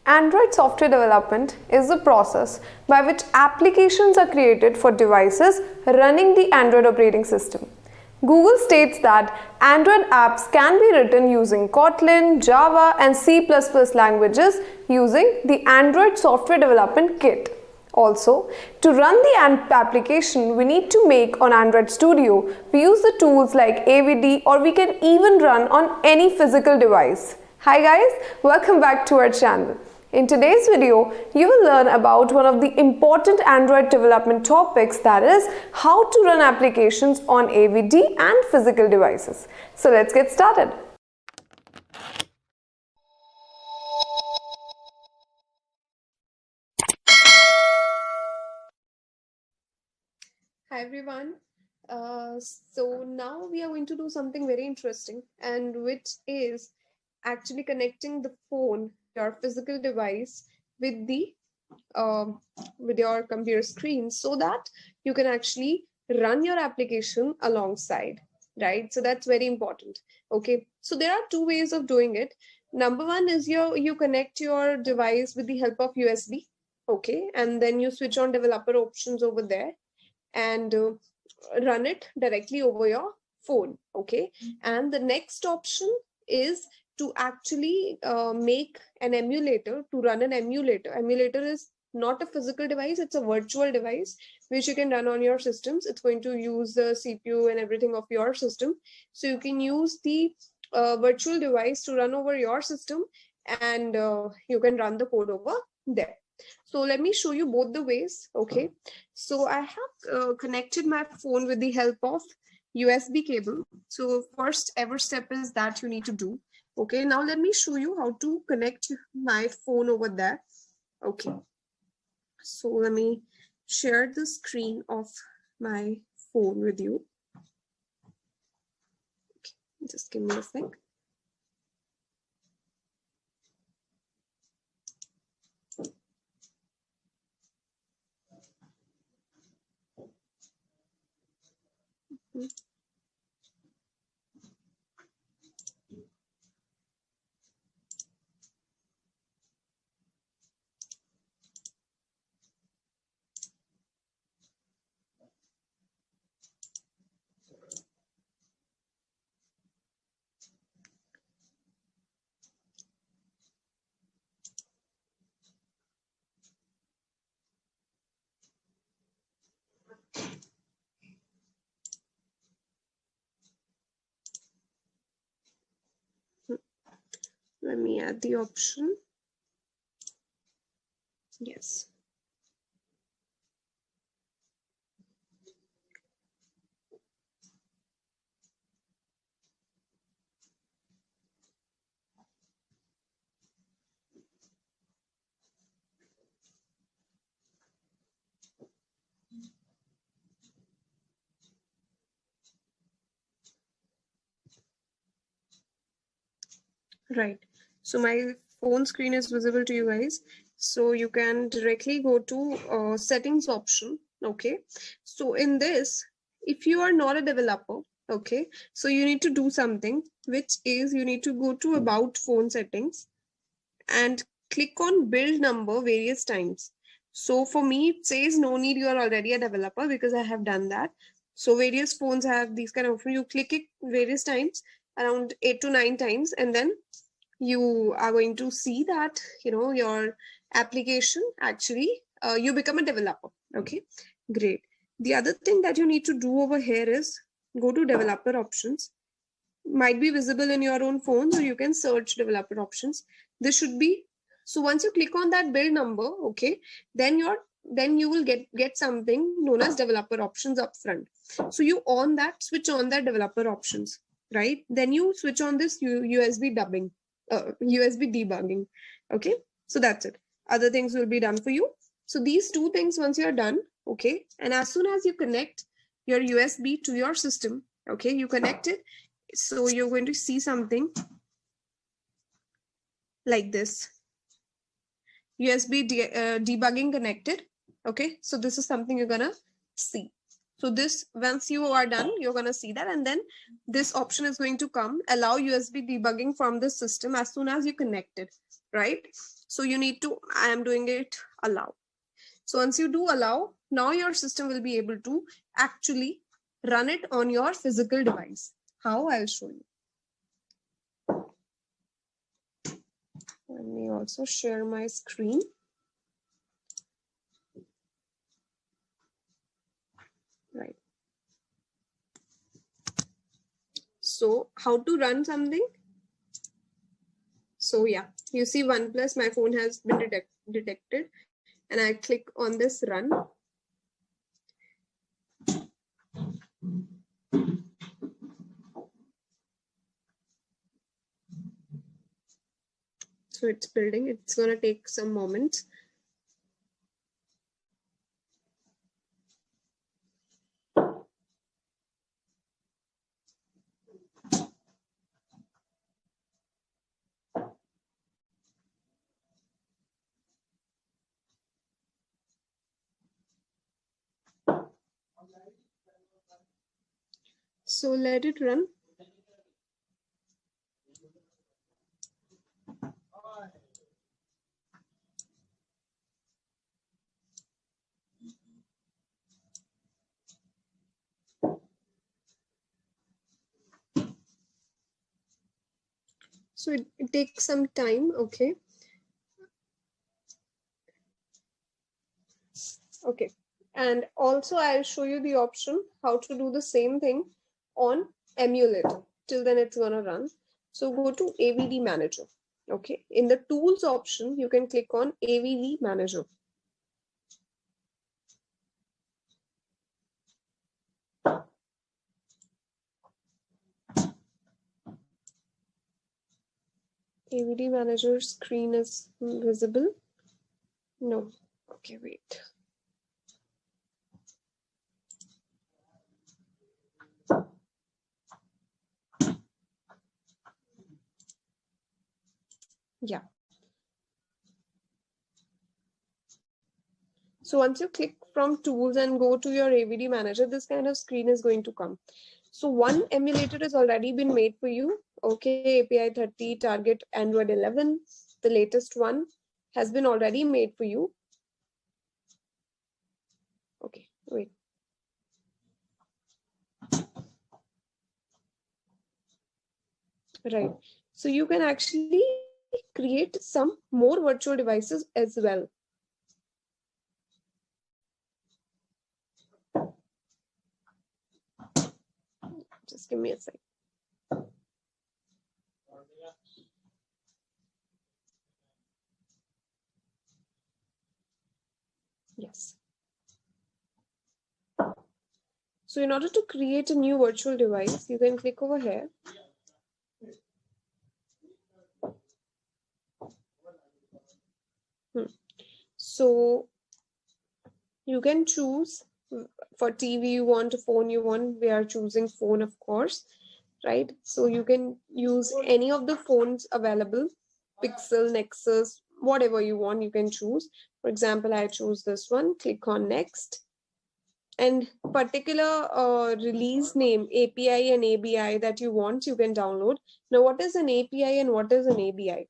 Android software development is the process by which applications are created for devices running the Android operating system. Google states that Android apps can be written using Kotlin, Java, and C++ languages using the Android Software Development Kit. Also, to run the application we need to make on Android Studio, we use the tools like AVD, or we can even run on any physical device. Hi guys, welcome back to our channel. In today's video, you will learn about one of the important Android development topics, that is how to run applications on AVD and physical devices. So let's get started. Hi everyone. So now we are going to do something very interesting, and which is actually connecting the phone, your physical device, with your computer screen, so that you can actually run your application alongside, right? So that's very important. Okay, so there are two ways of doing it. Number one is you connect your device with the help of USB. Okay, and then you switch on developer options over there and run it directly over your phone. Okay, and the next option is to actually make an emulator, to run an emulator. Emulator is not a physical device, it's a virtual device which you can run on your systems. It's going to use the CPU and everything of your system, so you can use the virtual device to run over your system, and you can run the code over there. So let me show you both the ways. Okay, so I have connected my phone with the help of USB cable. So first ever step is that you need to do. Okay, now let me show you how to connect my phone over there. Okay, so let me share the screen of my phone with you. Okay, just give me a sec. Let me add the option. Yes. Right, so my phone screen is visible to you guys, so you can directly go to settings option. Okay, so in this, if you are not a developer, okay, so you need to do something, which is you need to go to about phone settings and click on build number various times. So for me it says no need, you are already a developer, because I have done that. So various phones have these kind of, you click it various times, around 8 to 9 times, and then you are going to see that your application actually you become a developer. Okay, great. The other thing that you need to do over here is go to developer options. Might be visible in your own phones, or you can search developer options. This should be, so once you click on that build number, okay, then you will get something known as developer options up front. So you switch on that developer options, right? Then you switch on this USB debugging. Okay, so that's it. Other things will be done for you. So these two things, once you're done, okay, and as soon as you connect your USB to your system, okay, you connect it, so you're going to see something like this: USB debugging connected. Okay, so this is something you're gonna see. So this, once you are done, you're going to see that, and then this option is going to come, allow USB debugging from the system as soon as you connect it, right? So you need to, I am doing it allow. So once you do allow, now your system will be able to actually run it on your physical device. How? I'll show you. Let me also share my screen. Right. So how to run something? So yeah, you see OnePlus, my phone has been detected, and I click on this run. So it's building, it's gonna take some moments. So let it run. So it takes some time, okay. Okay, and also I'll show you the option how to do the same thing on emulator. Till then it's gonna run. So go to AVD manager. Okay, in the tools option, you can click on AVD manager. AVD manager screen is visible. No, okay, wait. Yeah. So once you click from tools and go to your AVD manager, this kind of screen is going to come. So one emulator has already been made for you. Okay, API 30, target Android 11. The latest one has been already made for you. Okay, wait. Right. So you can actually create some more virtual devices as well. Just give me a sec. Yes. So in order to create a new virtual device, you can click over here. So you can choose for TV, you want a phone, you want, we are choosing phone, of course, right? So you can use any of the phones available, Pixel, Nexus, whatever you want, you can choose. For example, I choose this one, click on next. And particular release name, API and ABI that you want, you can download. Now, what is an API and what is an ABI?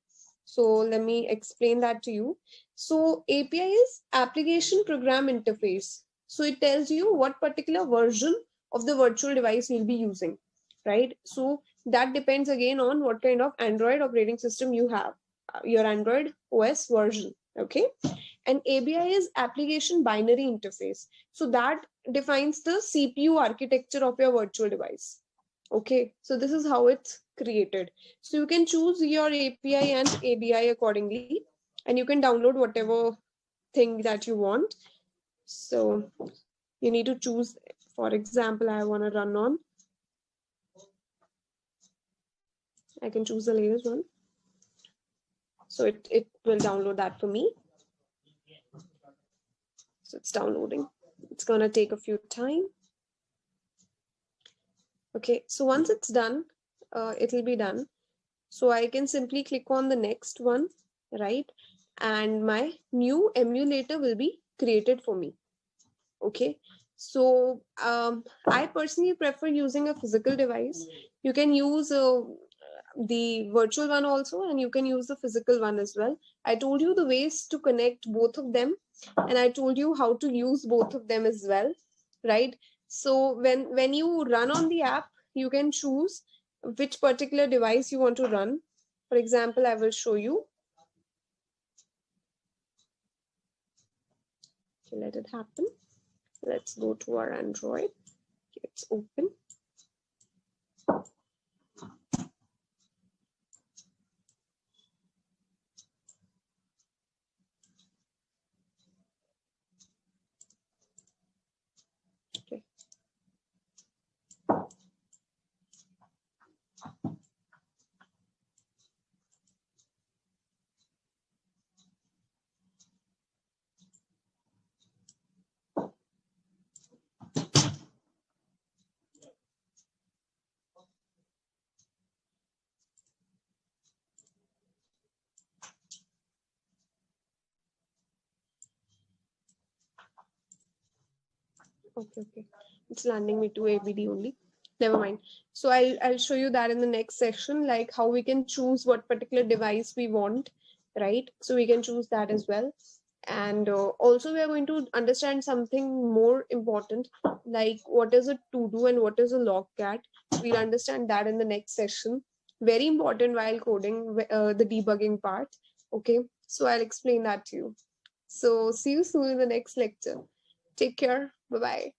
So let me explain that to you. So API is application program interface. So it tells you what particular version of the virtual device you'll be using, right? So that depends again on what kind of Android operating system you have, your Android OS version, okay? And ABI is application binary interface. So that defines the CPU architecture of your virtual device. Okay, so this is how it's created. So you can choose your API and ABI accordingly, and you can download whatever thing that you want. So you need to choose, for example, I want to run on, I can choose the latest one. So it will download that for me. So it's downloading. It's going to take a few time. Okay, so once it's done, it'll be done. So I can simply click on the next one, right? And my new emulator will be created for me. Okay, so I personally prefer using a physical device. You can use the virtual one also, and you can use the physical one as well. I told you the ways to connect both of them, and I told you how to use both of them as well, right? So when you run on the app, you can choose which particular device you want to run. For example, I will show you. Okay, let it happen. Let's go to our Android. It's open. Okay. Okay. It's landing me to AVD only. Never mind. So I'll show you that in the next section, like how we can choose what particular device we want, right? So we can choose that as well. And also we are going to understand something more important, like what is a to do and what is a logcat. We'll understand that in the next session. Very important while coding, the debugging part. Okay, so I'll explain that to you. So see you soon in the next lecture. Take care. Bye bye.